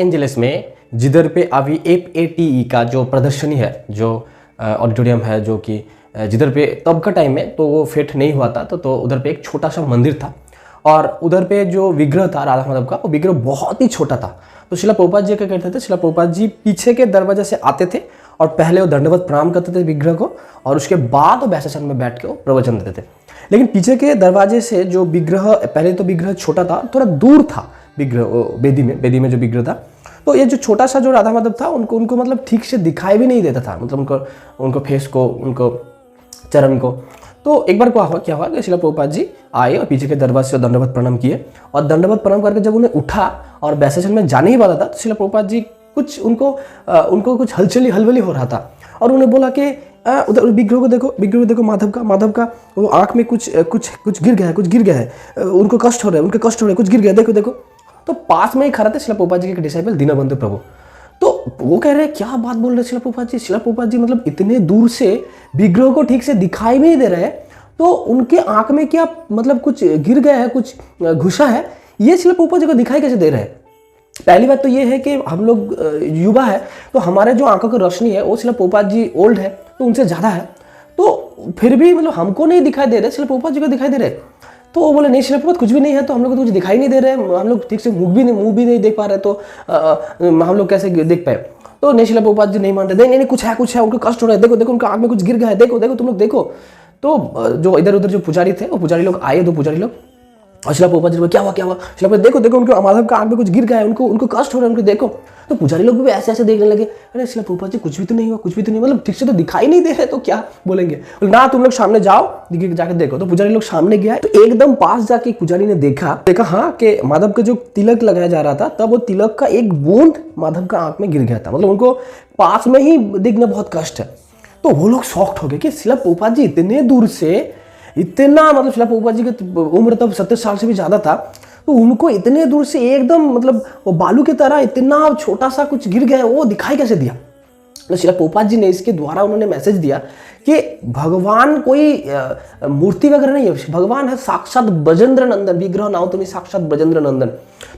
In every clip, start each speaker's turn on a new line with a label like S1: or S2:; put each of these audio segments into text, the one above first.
S1: Angeles में जिधर पे अभी FATE का जो प्रदर्शनी है, जो ऑडिटोरियम है, जो कि जिधर पे तब का टाइम में तो वो फिट नहीं हुआ था, तो उधर पे एक छोटा सा मंदिर था और उधर पे जो विग्रह था राधा माधव का, वो विग्रह बहुत ही छोटा था। तो शिला प्रभुपाद जी क्या करते थे, शिला प्रभुपाद जी पीछे के दरवाजे से आते थे और पहले वो दंडवत प्रणाम करते थे विग्रह को और उसके बाद वो बैसासन में बैठ के वो प्रवचन देते थे। लेकिन पीछे के दरवाजे से जो विग्रह, पहले तो विग्रह छोटा था, थोड़ा दूर था विग्रह, बेदी में जो विग्रह था, तो ये जो छोटा सा जो राधा माधव था उनको मतलब ठीक से दिखाई भी नहीं देता था, मतलब उनको फेस को, उनको चरण को। तो एक बार क्या हुआ कि शिला प्रभुपाद जी आए और पीछे के दरवाजे से दंडवत प्रणाम किए और दंडवत प्रणाम करके जब उन्हें उठा और बैसासन में जाने ही वाला था, तो शिला प्रभुपाद जी कुछ उनको कुछ हलचली हो रहा था और उन्हें बोला कि उधर विग्रह को देखो माधव का वो आँख में कुछ गिर गया है, उनको कष्ट हो रहा है, कुछ गिर गया, देखो। तो पास में ही खड़ा थे शिला प्रभुपाद जी के डिसाइपल दीनबंधु प्रभु। तो वो कह रहे हैं क्या बात बोल रहे शिला प्रभुपाद जी मतलब इतने दूर से विग्रह को ठीक से दिखाई भी नहीं दे रहे हैं, तो उनके आंख में क्या मतलब कुछ गिर गया है, कुछ घुसा है, ये शिला प्रभुपाद जी को दिखाई कैसे दे रहे हैं। पहली बात तो ये है कि हम लोग युवा है, तो हमारे जो आंखों की रोशनी है वो शिला प्रभुपाद जी ओल्ड है तो उनसे ज़्यादा है, तो फिर भी मतलब हमको नहीं दिखाई दे रहे, शिला प्रभुपाद जी को दिखाई दे रहे। तो वो बोले नहीं शिला प्रभुपाद कुछ भी नहीं है, तो हम लोग को तो कुछ दिखाई नहीं दे रहे, हम लोग ठीक से मुंह भी नहीं देख पा रहे, तो हम लोग कैसे देख पाए। तो नहीं शिला प्रभुपाद जी नहीं मान रहे, नहीं कुछ है, उनको कष्ट हो रहा है, देखो उनका आँख में कुछ गिर गया है, देखो तुम लोग देखो। तो जो इधर उधर जो पुजारी थे, वो पुजारी लोग आए, 2 पुजारी लोग, और शिला प्रभुपाद जी क्या हुआ शिला प्रभुपाद देखो उनके माधव का आँख में कुछ गिर गया है, उनको कष्ट हो रहा है, उनको देखो। तो पुजारी लोग भी ऐसे देखने लगे, अरे शिला प्रभुपाद जी कुछ भी तो नहीं हुआ, मतलब ठीक से तो दिखाई नहीं दे रहे, तो क्या बोलेंगे ना, तुम लोग सामने जाओ जाके देखो। तो पुजारी लोग सामने गया, तो एकदम पास जाके पुजारी ने देखा हाँ कि माधव का जो तिलक लगाया जा रहा था, तब वो तिलक का एक बूंद माधव का आँख में गिर गया था, मतलब उनको पास में ही देखना बहुत कष्ट है। तो वो लोग शॉक्ड हो गए कि शिला प्रभुपाद जी इतने दूर से, इतना मतलब शिला प्रभुपाद जी की उम्र तब 70 साल से भी ज़्यादा था, तो उनको इतने दूर से एकदम मतलब वो बालू की तरह इतना छोटा सा कुछ गिर गया, वो दिखाई कैसे दिया। तो शिला प्रभुपाद जी ने इसके द्वारा उन्होंने मैसेज दिया कि भगवान कोई मूर्ति वगैरह नहीं है, भगवान है साक्षात ब्रजेंद्र नंदन, विग्रह नाउ तुम्हें साक्षात ब्रजेंद्र नंदन।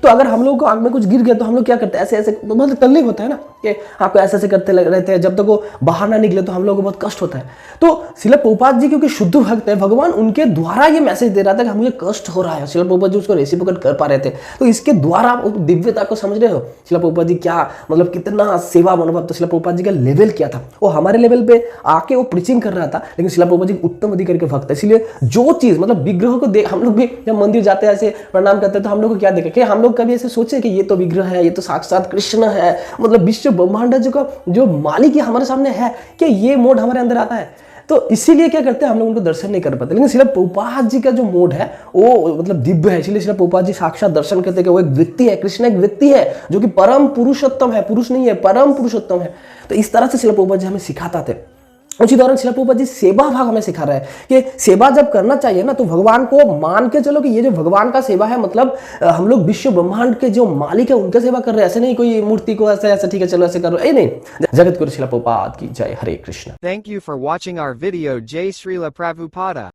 S1: तो अगर हम लोग को आँख में कुछ गिर गया तो हम लोग क्या करते हैं, ऐसे तो बहुत तकलीफ होता है ना, कि आपको ऐसे करते रहते हैं, जब तक वो बाहर ना निकले तो हम लोग को बहुत कष्ट होता है। तो शिला प्रभुपाद जी क्योंकि शुद्ध भक्त है, भगवान उनके द्वारा ये मैसेज दे रहा था कि मुझे कष्ट हो रहा है, शिला प्रभुपाद जी उसको रेसिप्रोकेट कर पा रहे थे। तो इसके द्वारा दिव्यता को समझ रहे हो, शिला प्रभुपाद जी क्या मतलब कितना सेवा मनोभाव, तो शिला प्रभुपाद जी का लेवल क्या था, वो हमारे लेवल पे आके वो प्रीचिंग कर रहा था, लेकिन शिला प्रभुपाद जी उत्तम अधिकारी के भक्त है। इसलिए जो चीज मतलब विग्रह को देख, हम लोग भी जब मंदिर जाते हैं ऐसे प्रणाम करते हैं, तो हम लोग को क्या देखे कि हम लोग कभी ऐसे सोचे कि ये तो विग्रह है, ये तो साक्षात कृष्ण है, मतलब विश्व ब्रह्मांड जो मालिक हमारे सामने है, कि ये मोड हमारे अंदर आता है। तो इसीलिए क्या करते हैं हम लोग उनको दर्शन नहीं कर पाते। लेकिन शिला प्रभुपाद जी का जो मोड है वो मतलब दिव्य है, इसलिए शिला प्रभुपाद जी साक्षात दर्शन करते हैं कि वो एक व्यक्ति है, कृष्ण एक व्यक्ति है जो कि परम पुरुषोत्तम है, पुरुष नहीं है, परम पुरुषोत्तम है। तो इस तरह से शिला प्रभुपाद जी हमें सिखाते थे। उसी दौरान शिला प्रभुपाद जी सेवा भाग हमें सिखा रहा है कि सेवा जब करना चाहिए ना, तो भगवान को मान के चलो कि ये जो भगवान का सेवा है, मतलब हम लोग विश्व ब्रह्मांड के जो मालिक है उनके सेवा कर रहे हैं, ऐसे नहीं कोई मूर्ति को ऐसे ठीक है चलो ऐसे करो, नहीं। जगत गुरु शिला प्रभुपाद की जय, हरे Krishna.
S2: Thank you for watching our video. Jai Srila Prabhupada.